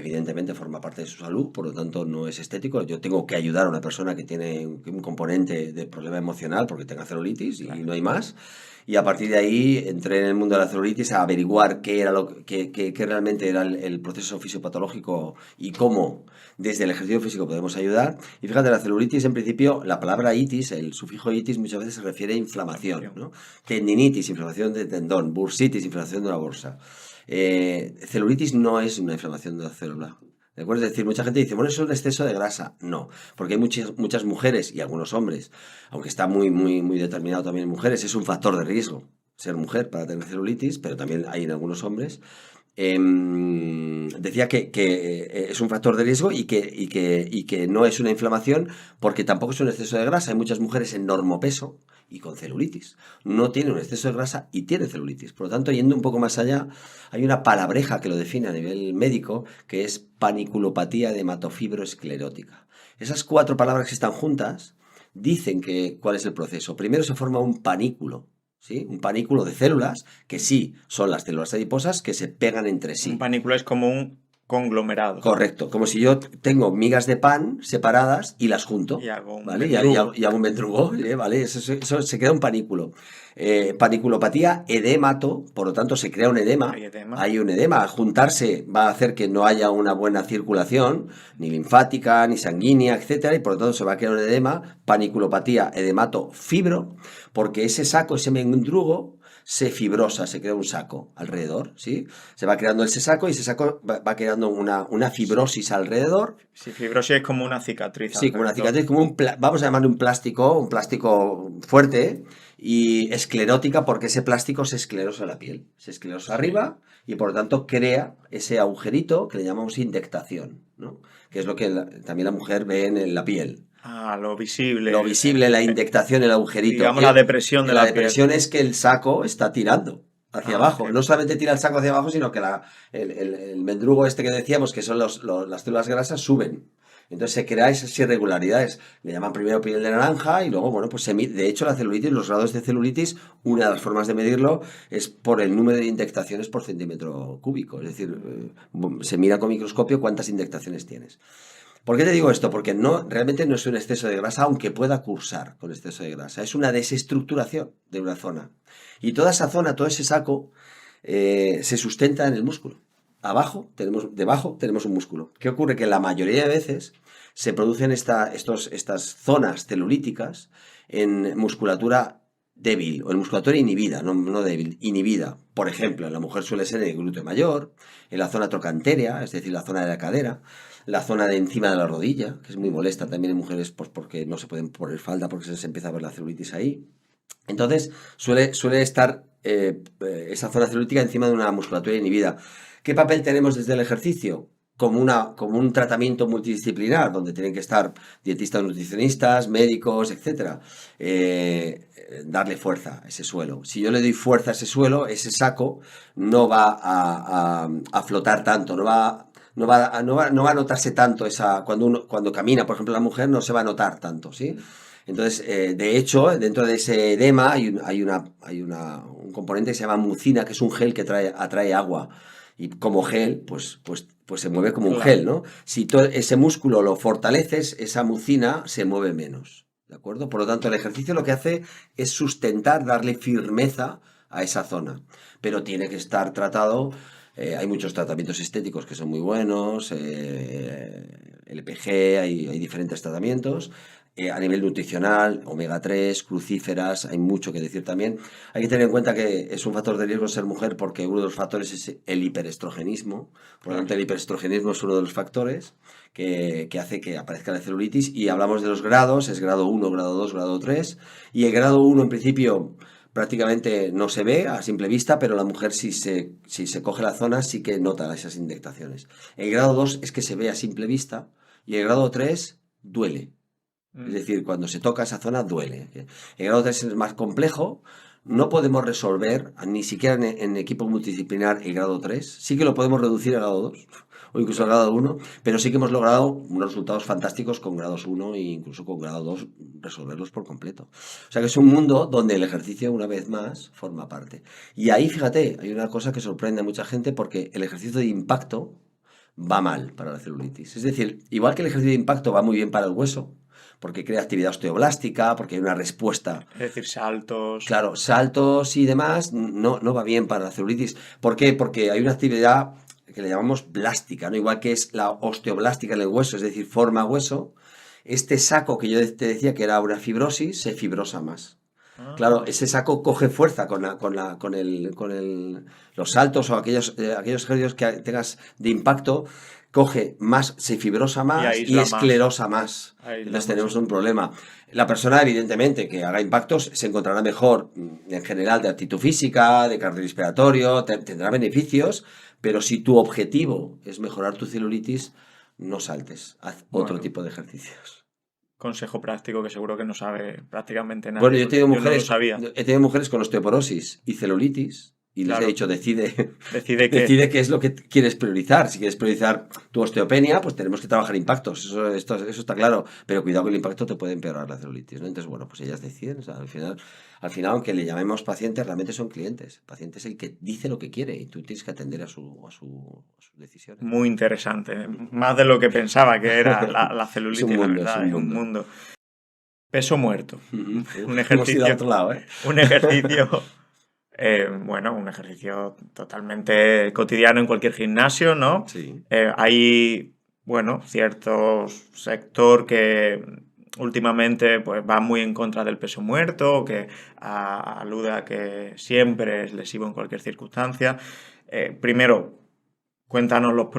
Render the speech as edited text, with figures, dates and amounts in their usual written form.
evidentemente forma parte de su salud, por lo tanto no es estético. Yo tengo que ayudar a una persona que tiene un componente de problema emocional porque tenga celulitis y no hay más. Y a partir de ahí entré en el mundo de la celulitis a averiguar qué era qué realmente era el proceso fisiopatológico y cómo desde el ejercicio físico podemos ayudar. Y fíjate, la celulitis en principio, la palabra itis, el sufijo itis muchas veces se refiere a inflamación, ¿no? Tendinitis, inflamación de tendón, bursitis, inflamación de una bursa. Celulitis no es una inflamación de la célula. ¿De acuerdo? Es decir, mucha gente dice, bueno, eso es un exceso de grasa. No, porque hay muchas mujeres y algunos hombres, aunque está muy determinado también en mujeres, es un factor de riesgo ser mujer para tener celulitis, pero también hay en algunos hombres. Decía que es un factor de riesgo y que no es una inflamación porque tampoco es un exceso de grasa. Hay muchas mujeres en normopeso y con celulitis. No tienen un exceso de grasa y tienen celulitis. Por lo tanto, yendo un poco más allá, hay una palabreja que lo define a nivel médico que es paniculopatía hematofibroesclerótica. Esas 4 palabras que están juntas dicen cuál es el proceso. Primero se forma un panículo. ¿Sí? Un panículo de células que sí son las células adiposas que se pegan entre sí. Un panículo es como un conglomerado. Correcto, como si yo tengo migas de pan separadas y las junto. Y hago un ¿vale? mendrugo. Y hago un mendrugo, ¿vale? Eso se crea un panículo. Paniculopatía, edemato, por lo tanto se crea un edema. Hay un edema. Juntarse va a hacer que no haya una buena circulación, ni linfática, ni sanguínea, etcétera, y por lo tanto se va a crear un edema. Paniculopatía, edemato, fibro, porque ese saco, ese mendrugo, se fibrosa, se crea un saco alrededor, ¿sí? Se va creando ese saco y ese saco va creando una fibrosis alrededor. Sí, fibrosis es como una cicatriz. Sí, como una cicatriz, como vamos a llamarle un plástico fuerte y esclerótica porque ese plástico se esclerosa la piel, se esclerosa arriba y por lo tanto crea ese agujerito que le llamamos indectación, ¿no? Que es lo que también la mujer ve en la piel. Ah, lo visible. Lo visible, la indectación, el agujerito. Digamos la depresión de la piel. La depresión es que el saco está tirando hacia abajo. Okay. No solamente tira el saco hacia abajo, sino que el mendrugo este que decíamos, que son las células grasas, suben. Entonces se crean esas irregularidades. Le llaman primero piel de naranja y luego, bueno, pues de hecho la celulitis, los grados de celulitis, una de las formas de medirlo es por el número de indectaciones por centímetro cúbico. Es decir, se mira con microscopio cuántas indectaciones tienes. ¿Por qué te digo esto? Porque realmente no es un exceso de grasa, aunque pueda cursar con exceso de grasa. Es una desestructuración de una zona. Y toda esa zona, todo ese saco, se sustenta en el músculo. Debajo tenemos un músculo. ¿Qué ocurre? Que la mayoría de veces se producen estas zonas celulíticas en musculatura débil o en musculatura inhibida, no débil, inhibida. Por ejemplo, en la mujer suele ser en el glúteo mayor, en la zona trocantérea, es decir, la zona de la cadera, la zona de encima de la rodilla, que es muy molesta también en mujeres pues porque no se pueden poner falda porque se empieza a ver la celulitis ahí. Entonces suele estar esa zona celulítica encima de una musculatura inhibida. ¿Qué papel tenemos desde el ejercicio? Como un tratamiento multidisciplinar, donde tienen que estar dietistas, nutricionistas, médicos, etc. Darle fuerza a ese suelo. Si yo le doy fuerza a ese suelo, ese saco no va a flotar tanto, no va a notarse tanto cuando camina, por ejemplo, la mujer no se va a notar tanto, ¿sí? Entonces, de hecho, dentro de ese edema hay un componente que se llama mucina, que es un gel que atrae agua. Y como gel, pues se mueve como un gel, ¿no? Si todo ese músculo lo fortaleces, esa mucina se mueve menos, ¿de acuerdo? Por lo tanto, el ejercicio lo que hace es sustentar, darle firmeza a esa zona. Pero tiene que estar tratado. Hay muchos tratamientos estéticos que son muy buenos, LPG, hay diferentes tratamientos. A nivel nutricional, omega 3, crucíferas, hay mucho que decir también. Hay que tener en cuenta que es un factor de riesgo ser mujer porque uno de los factores es el hiperestrogenismo. Por lo tanto, el hiperestrogenismo es uno de los factores que hace que aparezca la celulitis. Y hablamos de los grados, es grado 1, grado 2, grado 3. Y el grado 1 en principio prácticamente no se ve a simple vista, pero la mujer si se coge la zona sí que nota esas indectaciones. El grado 2 es que se ve a simple vista y el grado 3 duele. Es decir, cuando se toca esa zona duele. El grado 3 es más complejo, no podemos resolver, ni siquiera en equipo multidisciplinar, el grado 3. Sí que lo podemos reducir al grado 2 o incluso al grado 1, pero sí que hemos logrado unos resultados fantásticos con grados 1 e incluso con grado 2 resolverlos por completo. O sea que es un mundo donde el ejercicio, una vez más, forma parte. Y ahí, fíjate, hay una cosa que sorprende a mucha gente porque el ejercicio de impacto va mal para la celulitis. Es decir, igual que el ejercicio de impacto va muy bien para el hueso, porque crea actividad osteoblástica, porque hay una respuesta. Es decir, saltos. Claro, saltos y demás no va bien para la celulitis. ¿Por qué? Porque hay una actividad que le llamamos blástica, ¿no? Igual que es la osteoblástica en el hueso, es decir, forma hueso. Este saco que yo te decía que era una fibrosis, se fibrosa más. Claro, ese saco coge fuerza los saltos o aquellos ejercicios que tengas de impacto, coge más, se fibrosa Y más y aísla más. esclerosa más. Aísla Entonces más, tenemos sí. un problema. La persona, evidentemente, que haga impactos se encontrará mejor en general de actitud física, de cardiorrespiratorio, tendrá beneficios, pero si tu objetivo es mejorar tu celulitis, no saltes, haz otro Bueno. tipo de ejercicios. Consejo práctico que seguro que no sabe prácticamente nadie. Bueno, yo he porque tenido yo no lo sabía. mujeres con osteoporosis y celulitis y les he Claro. dicho, decide Decide que qué es lo que quieres priorizar. Si quieres priorizar tu osteopenia, pues tenemos que trabajar impactos, eso está claro, pero cuidado que el impacto te puede empeorar la celulitis, ¿no? Entonces, bueno, pues ellas deciden, o sea, al final, aunque le llamemos pacientes, realmente son clientes. El paciente es el que dice lo que quiere y tú tienes que atender a sus decisiones. muy interesante. Más de lo que pensaba que era la celulitis, Es un mundo, la verdad. es un Es un mundo. mundo. Peso muerto. Un Hemos ido a otro lado, ¿eh? Un ejercicio, bueno, un ejercicio totalmente cotidiano en cualquier gimnasio, ¿no? Sí. Hay, bueno, cierto sector que últimamente pues va muy en contra del peso muerto, que alude a que siempre es lesivo en cualquier circunstancia. Primero, cuéntanos los